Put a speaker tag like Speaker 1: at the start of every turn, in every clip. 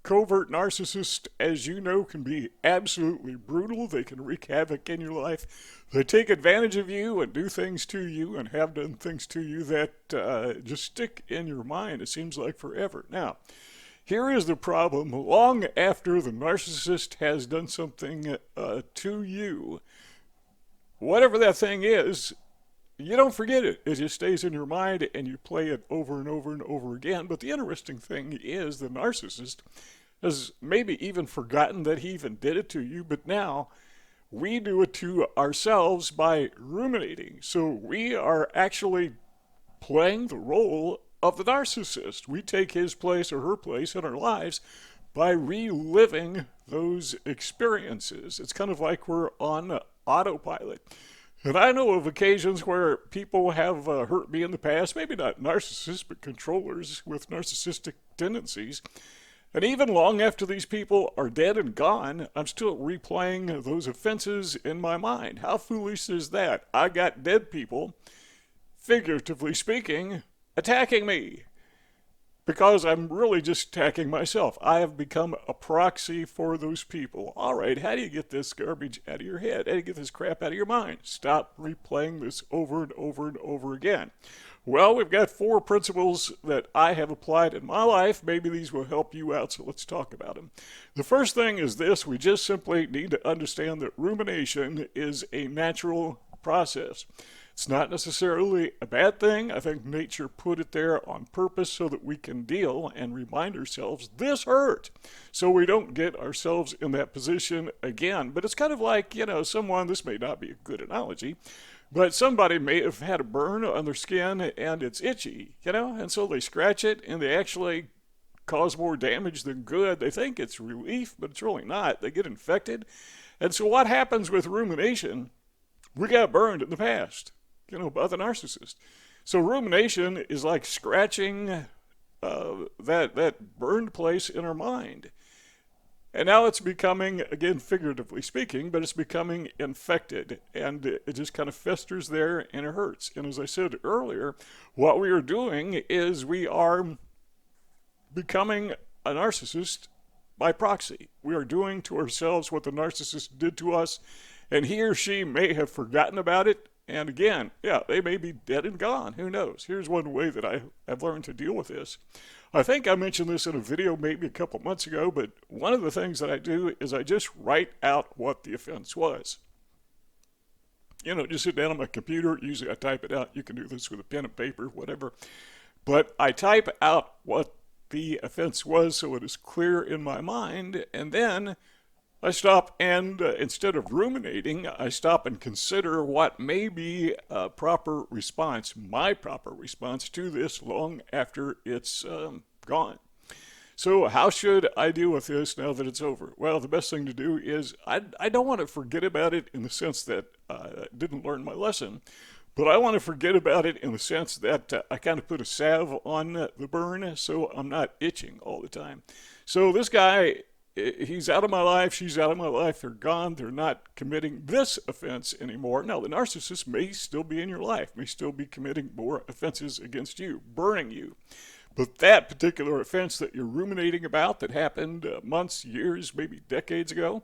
Speaker 1: covert narcissist, as you know, can be absolutely brutal. They can wreak havoc in your life. They take advantage of you and do things to you and have done things to you that just stick in your mind, it seems like forever. Now, here is the problem. Long after the narcissist has done something to you, whatever that thing is, you don't forget it. It just stays in your mind and you play it over and over and over again. But the interesting thing is the narcissist has maybe even forgotten that he even did it to you, but now we do it to ourselves by ruminating. So we are actually playing the role of the narcissist. We take his place or her place in our lives by reliving those experiences. It's kind of like we're on autopilot. And I know of occasions where people have hurt me in the past, maybe not narcissists, but controllers with narcissistic tendencies. And even long after these people are dead and gone, I'm still replaying those offenses in my mind. How foolish is that? I got dead people, figuratively speaking, attacking me because I'm really just attacking myself. I have become a proxy for those people. All right, how do you get this garbage out of your head? How do you get this crap out of your mind? Stop replaying this over and over and over again. Well, we've got 4 principles that I have applied in my life. Maybe these will help you out, so let's talk about them. The first thing is this. We just simply need to understand that rumination is a natural process. It's not necessarily a bad thing. I think nature put it there on purpose so that we can deal and remind ourselves this hurt, so we don't get ourselves in that position again. But it's kind of like, someone, this may not be a good analogy, but somebody may have had a burn on their skin and it's itchy, and so they scratch it and they actually cause more damage than good. They think it's relief, but it's really not. They get infected. And so what happens with rumination? We got burned in the past, by the narcissist. So rumination is like scratching that burned place in our mind. And now it's becoming, again, figuratively speaking, but it's becoming infected. And it just kind of festers there and it hurts. And as I said earlier, what we are doing is we are becoming a narcissist by proxy. We are doing to ourselves what the narcissist did to us. And he or she may have forgotten about it. And again, they may be dead and gone. Who knows? Here's one way that I've learned to deal with this. I think I mentioned this in a video maybe a couple months ago, but one of the things that I do is I just write out what the offense was. Just sit down on my computer. Usually I type it out. You can do this with a pen and paper, whatever. But I type out what the offense was so it is clear in my mind, and then I stop and instead of ruminating, I stop and consider what may be a proper response, my proper response to this long after it's gone. So how should I deal with this now that it's over? Well, the best thing to do is I don't want to forget about it in the sense that I didn't learn my lesson, but I want to forget about it in the sense that I kind of put a salve on the burn so I'm not itching all the time. So this guy, he's out of my life, she's out of my life, they're gone, they're not committing this offense anymore. Now, the narcissist may still be in your life, may still be committing more offenses against you, burning you. But that particular offense that you're ruminating about that happened months, years, maybe decades ago,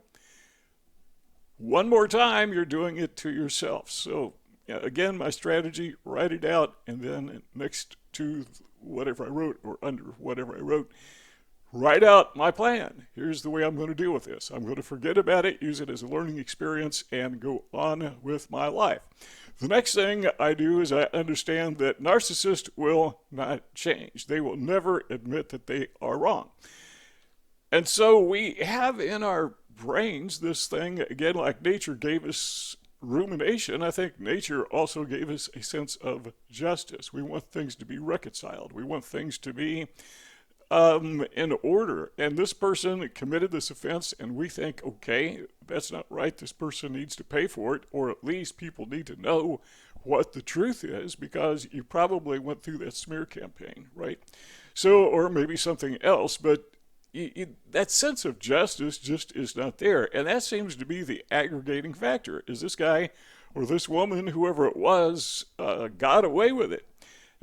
Speaker 1: one more time, you're doing it to yourself. So, again, my strategy, write it out, and then next to whatever I wrote or under whatever I wrote, write out my plan. Here's the way I'm going to deal with this. I'm going to forget about it, use it as a learning experience, and go on with my life. The next thing I do is I understand that narcissists will not change. They will never admit that they are wrong. And so we have in our brains this thing, again, like nature gave us rumination. I think nature also gave us a sense of justice. We want things to be reconciled. We want things to be in order. And this person committed this offense, and we think, okay, that's not right. This person needs to pay for it, or at least people need to know what the truth is, because you probably went through that smear campaign, right? So, or maybe something else, but that sense of justice just is not there. And that seems to be the aggregating factor, is this guy or this woman, whoever it was, got away with it.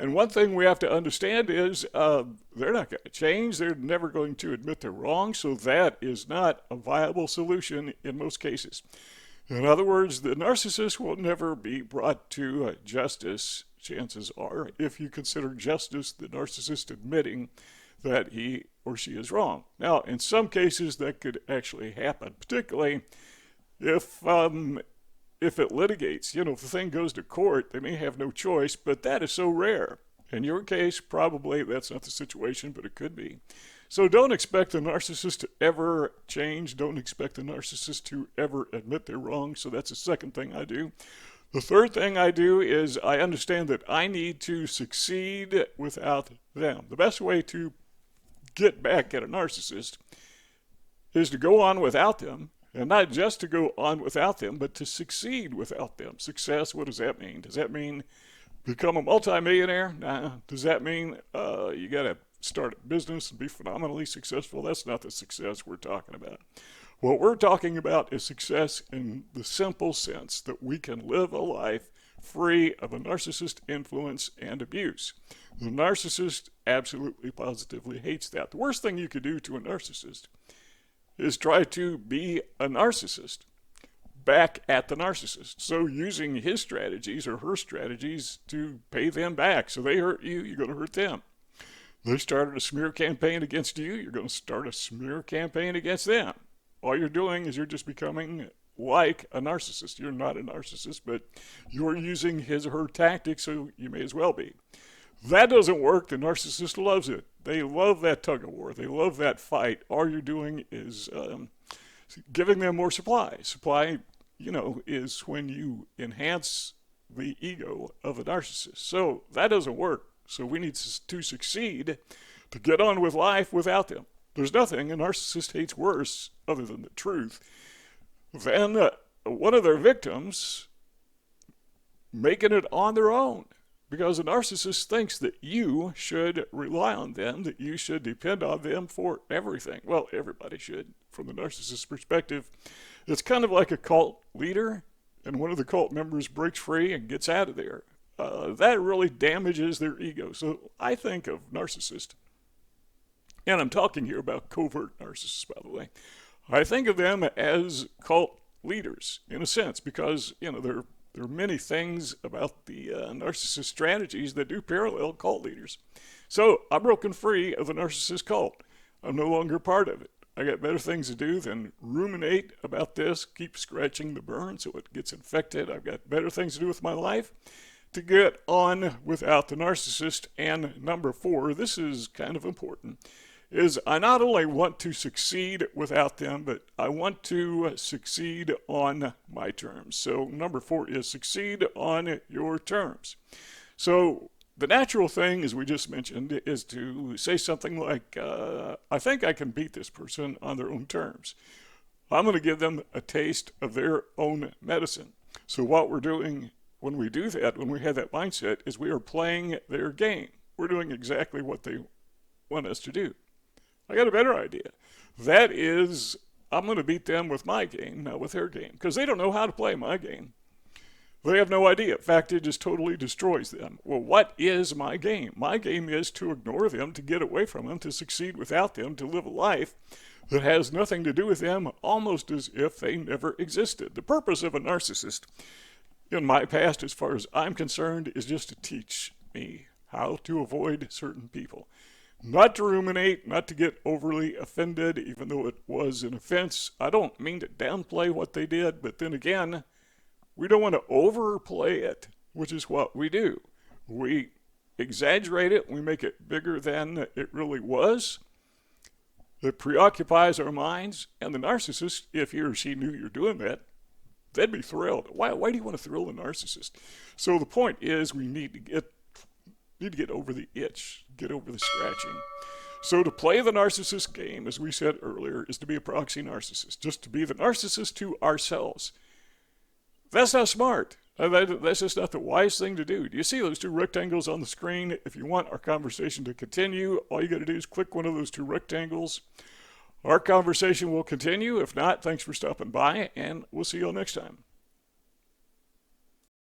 Speaker 1: And one thing we have to understand is they're not going to change. They're never going to admit they're wrong. So that is not a viable solution in most cases. In other words, the narcissist will never be brought to justice, chances are, if you consider justice the narcissist admitting that he or she is wrong. Now, in some cases, that could actually happen, particularly if it litigates. If the thing goes to court, they may have no choice, but that is so rare. In your case, probably that's not the situation, but it could be. So don't expect the narcissist to ever change. Don't expect the narcissist to ever admit they're wrong. So that's the second thing I do. The third thing I do is I understand that I need to succeed without them. The best way to get back at a narcissist is to go on without them. And not just to go on without them, but to succeed without them. Success, what does that mean? Does that mean become a multimillionaire? Nah. Does that mean you got to start a business and be phenomenally successful? That's not the success we're talking about. What we're talking about is success in the simple sense that we can live a life free of a narcissist influence and abuse. The narcissist absolutely, positively hates that. The worst thing you could do to a narcissist is try to be a narcissist back at the narcissist. So using his strategies or her strategies to pay them back. So they hurt you, you're going to hurt them. They started a smear campaign against you, you're going to start a smear campaign against them. All you're doing is you're just becoming like a narcissist. You're not a narcissist, but you're using his or her tactics, so you may as well be. That doesn't work. The narcissist loves it. They love that tug of war. They love that fight. All you're doing is giving them more supply. Supply, is when you enhance the ego of a narcissist. So that doesn't work. So we need to succeed to get on with life without them. There's nothing a narcissist hates worse, other than the truth, than one of their victims making it on their own. Because a narcissist thinks that you should rely on them, that you should depend on them for everything. Well, everybody should, from the narcissist's perspective. It's kind of like a cult leader, and one of the cult members breaks free and gets out of there. That really damages their ego. So I think of narcissists, and I'm talking here about covert narcissists, by the way. I think of them as cult leaders, in a sense, because, there are many things about the narcissist strategies that do parallel cult leaders. So I'm broken free of the narcissist cult. I'm no longer part of it. I got better things to do than ruminate about this, keep scratching the burn so it gets infected. I've got better things to do with my life to get on without the narcissist. And number 4, this is kind of important, is I not only want to succeed without them, but I want to succeed on my terms. So number 4 is succeed on your terms. So the natural thing, as we just mentioned, is to say something like, I think I can beat this person on their own terms. I'm going to give them a taste of their own medicine. So what we're doing when we do that, when we have that mindset, is we are playing their game. We're doing exactly what they want us to do. I got a better idea. That is, I'm going to beat them with my game, not with their game, because they don't know how to play my game. They have no idea. In fact, it just totally destroys them. Well, what is my game? My game is to ignore them, to get away from them, to succeed without them, to live a life that has nothing to do with them, almost as if they never existed. The purpose of a narcissist, in my past, as far as I'm concerned, is just to teach me how to avoid certain people. Not to ruminate, not to get overly offended, even though it was an offense. I don't mean to downplay what they did, but then again, we don't want to overplay it, which is what we do. We exaggerate it, we make it bigger than it really was. It preoccupies our minds, and the narcissist, if he or she knew you're doing that, they'd be thrilled. Why do you want to thrill the narcissist? So the point is we need to get over the itch, get over the scratching. So to play the narcissist game, as we said earlier, is to be a proxy narcissist, just to be the narcissist to ourselves. That's not smart. That's just not the wise thing to do. Do you see those 2 rectangles on the screen? If you want our conversation to continue, all you got to do is click one of those 2 rectangles. Our conversation will continue. If not, thanks for stopping by, and we'll see you all next time.